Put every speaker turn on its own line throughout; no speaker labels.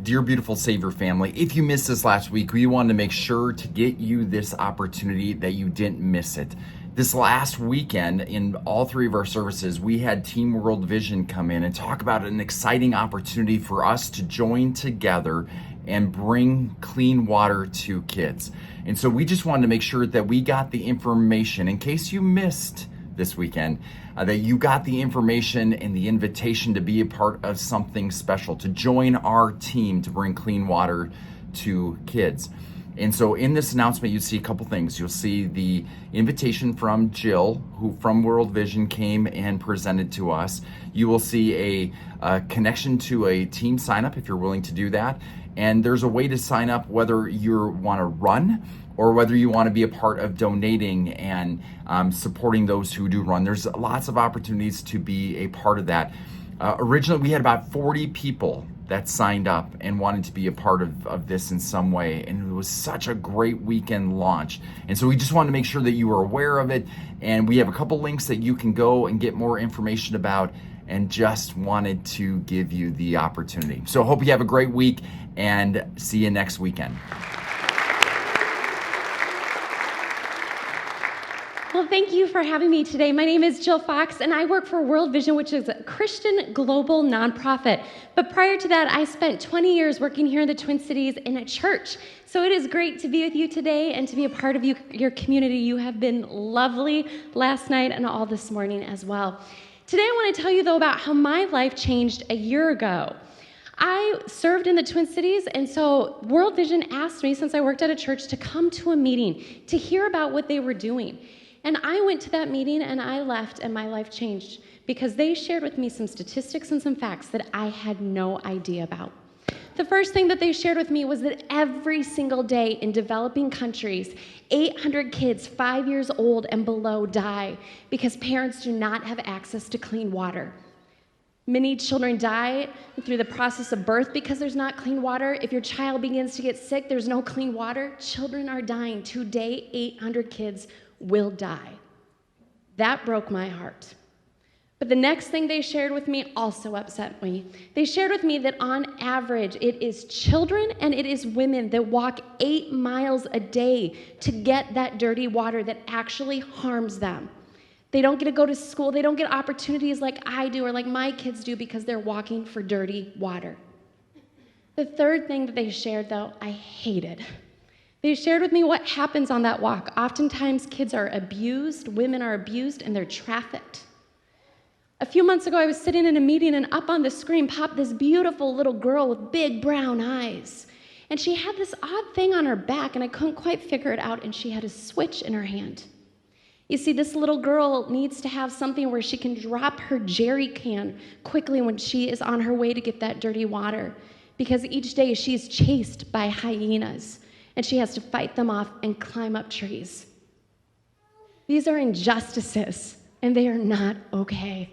Dear beautiful Savior family, if you missed this last week, we wanted to make sure to get you this opportunity that you didn't miss it. This last weekend, in all three of our services, we had Team World Vision come in and talk about an exciting opportunity for us to join together and bring clean water to kids. And so we just wanted to make sure that we got the information in case you missed this weekend, that you got the information and the invitation to be a part of something special, to join our team to bring clean water to kids. And so in this announcement, you see a couple things. You'll see the invitation from Jill, who from World Vision came and presented to us. You will see a connection to a team sign up if you're willing to do that. And there's a way to sign up whether you want to run or whether you want to be a part of donating and supporting those who do run. There's lots of opportunities to be a part of that. Originally, we had about 40 people that signed up and wanted to be a part of this in some way. And it was such a great weekend launch. And so we just wanted to make sure that you were aware of it. And we have a couple links that you can go and get more information about, and just wanted to give you the opportunity. So hope you have a great week and see you next weekend.
Well, thank you for having me today. My name is Jill Fox, and I work for World Vision, which is a Christian global nonprofit. But prior to that, I spent 20 years working here in the Twin Cities in a church. So it is great to be with you today and to be a part of your community. You have been lovely last night and all this morning as well. Today, I want to tell you, though, about how my life changed a year ago. I served in the Twin Cities, and so World Vision asked me, since I worked at a church, to come to a meeting to hear about what they were doing. And I went to that meeting and I left and my life changed because they shared with me some statistics and some facts that I had no idea about. The first thing that they shared with me was that every single day in developing countries, 800 kids 5 years old and below die because parents do not have access to clean water. Many children die through the process of birth because there's not clean water. If your child begins to get sick, there's no clean water. Children are dying. Today, 800 kids will die. That broke my heart. But the next thing they shared with me also upset me. They shared with me that on average, it is children and it is women that walk 8 miles a day to get that dirty water that actually harms them. They don't get to go to school. They don't get opportunities like I do or like my kids do because they're walking for dirty water. The third thing that they shared, though, I hated. They shared with me what happens on that walk. Oftentimes, kids are abused, women are abused, and they're trafficked. A few months ago, I was sitting in a meeting, and up on the screen popped this beautiful little girl with big brown eyes. And she had this odd thing on her back, and I couldn't quite figure it out, and she had a switch in her hand. You see, this little girl needs to have something where she can drop her jerry can quickly when she is on her way to get that dirty water, because each day she's chased by hyenas. And she has to fight them off and climb up trees. These are injustices, and they are not okay.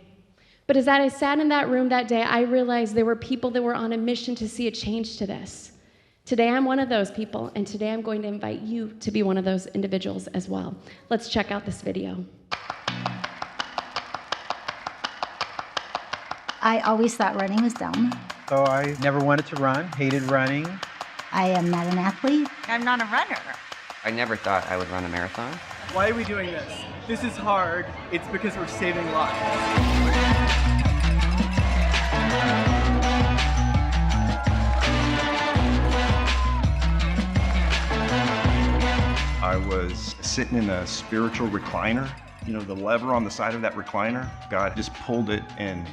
But as I sat in that room that day, I realized there were people that were on a mission to see a change to this. Today, I'm one of those people, and today I'm going to invite you to be one of those individuals as well. Let's check out this video.
I always thought running was dumb.
So I never wanted to run, hated running.
I am not an athlete.
I'm not a runner.
I never thought I would run a marathon.
Why are we doing this? This is hard. It's because we're saving lives.
I was sitting in a spiritual recliner. You know, the lever on the side of that recliner, God just pulled it and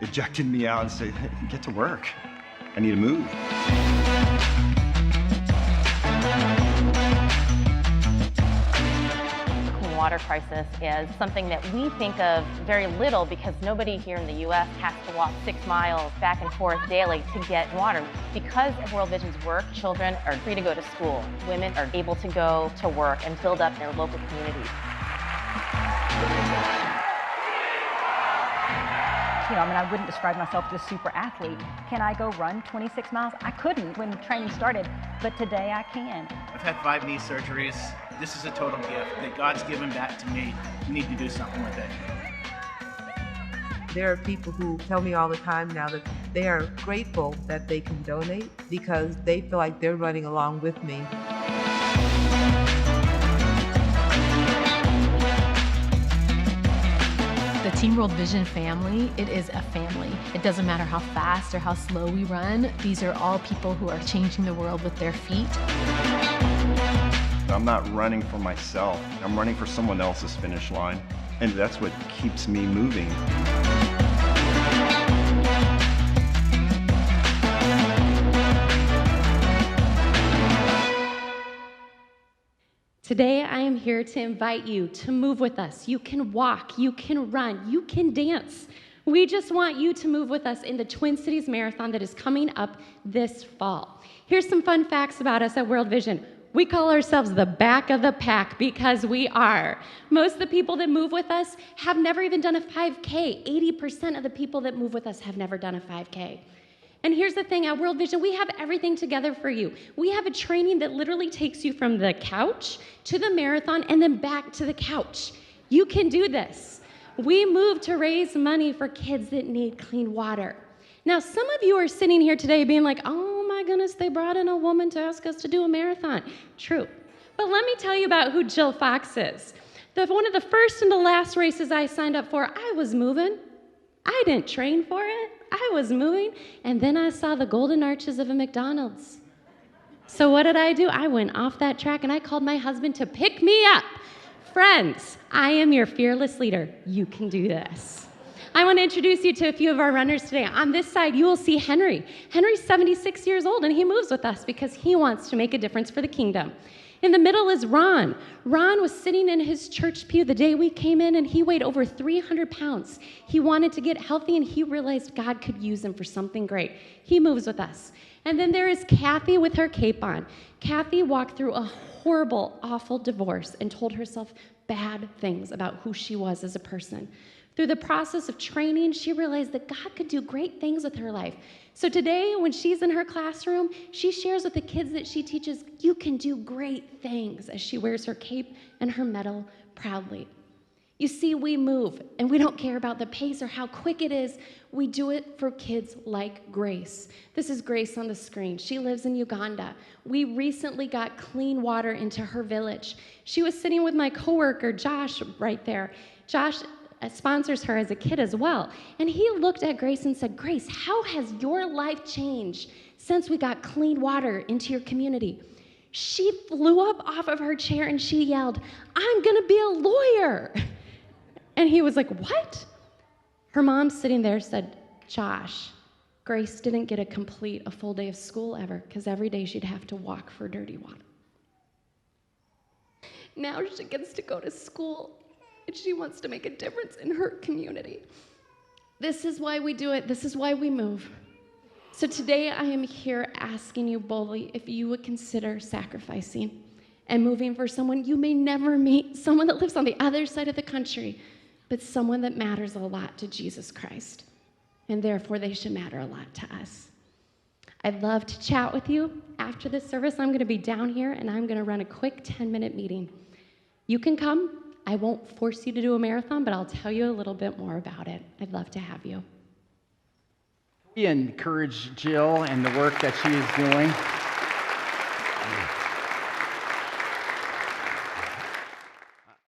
ejected me out and said, hey, get to work. I need to move.
Clean water crisis is something that we think of very little because nobody here in the U.S. has to walk 6 miles back and forth daily to get water. Because of World Vision's work, children are free to go to school. Women are able to go to work and build up their local communities.
You know, I mean, I wouldn't describe myself as a super athlete. Can I go run 26 miles? I couldn't when training started, but today I can.
I've had 5 knee surgeries. This is a total gift that God's given back to me. I need to do something with it.
There are people who tell me all the time now that they are grateful that they can donate because they feel like they're running along with me.
The Team World Vision family, it is a family. It doesn't matter how fast or how slow we run. These are all people who are changing the world with their feet.
I'm not running for myself. I'm running for someone else's finish line. And that's what keeps me moving.
Today, I am here to invite you to move with us. You can walk, you can run, you can dance. We just want you to move with us in the Twin Cities Marathon that is coming up this fall. Here's some fun facts about us at World Vision. We call ourselves the back of the pack because we are. Most of the people that move with us have never even done a 5K. 80% of the people that move with us have never done a 5K. And here's the thing, at World Vision, we have everything together for you. We have a training that literally takes you from the couch to the marathon and then back to the couch. You can do this. We move to raise money for kids that need clean water. Now, some of you are sitting here today being like, oh my goodness, they brought in a woman to ask us to do a marathon. True. But let me tell you about who Jill Fox is. One of the first and the last races I signed up for, I was moving. I didn't train for it. I was moving, and then I saw the golden arches of a McDonald's. So what did I do? I went off that track, and I called my husband to pick me up. Friends, I am your fearless leader. You can do this. I want to introduce you to a few of our runners today. On this side, you will see Henry. Henry's 76 years old, and he moves with us because he wants to make a difference for the kingdom. In the middle is Ron. Ron was sitting in his church pew the day we came in, and he weighed over 300 pounds. He wanted to get healthy, and he realized God could use him for something great. He moves with us. And then there is Kathy with her cape on. Kathy walked through a horrible, awful divorce and told herself bad things about who she was as a person. Through the process of training, she realized that God could do great things with her life. So today, when she's in her classroom, she shares with the kids that she teaches, you can do great things, as she wears her cape and her medal proudly. You see, we move, and we don't care about the pace or how quick it is. We do it for kids like Grace. This is Grace on the screen. She lives in Uganda. We recently got clean water into her village. She was sitting with my coworker, Josh, right there. Josh sponsors her as a kid as well. And he looked at Grace and said, Grace, how has your life changed since we got clean water into your community? She flew up off of her chair and she yelled, I'm gonna be a lawyer. And he was like, what? Her mom sitting there said, Josh, Grace didn't get to complete a full day of school ever because every day she'd have to walk for dirty water. Now she gets to go to school. And she wants to make a difference in her community. This is why we do it. This is why we move. So today I am here asking you boldly if you would consider sacrificing and moving for someone you may never meet, someone that lives on the other side of the country, but someone that matters a lot to Jesus Christ. And therefore they should matter a lot to us. I'd love to chat with you. After this service, I'm going to be down here and I'm going to run a quick 10-minute meeting. You can come. I won't force you to do a marathon, but I'll tell you a little bit more about it. I'd love to have you.
We encourage Jill and the work that she is doing.